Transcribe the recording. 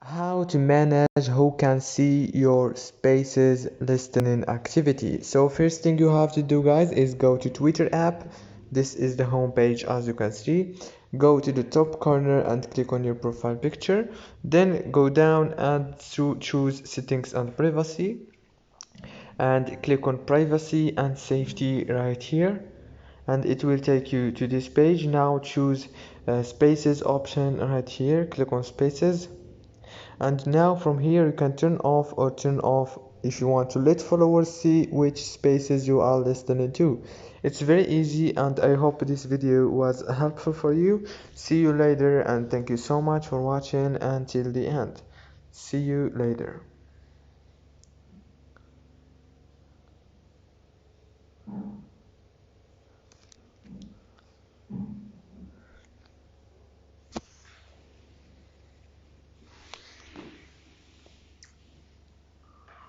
How to manage who can see your spaces listening activity. So first thing you have to do, guys, is go to Twitter app. This is the home page, as you can see. Go to the top corner and click on your profile picture, then go down and choose settings and privacy, and click on privacy and safety right here, and it will take you to this page. Now choose spaces option right here, click on spaces, and now from here you can turn off or turn off if you want to let followers see which spaces you are listening to. It's very easy, and I hope this video was helpful for you. See you later, and thank you so much for watching until the end. See you later.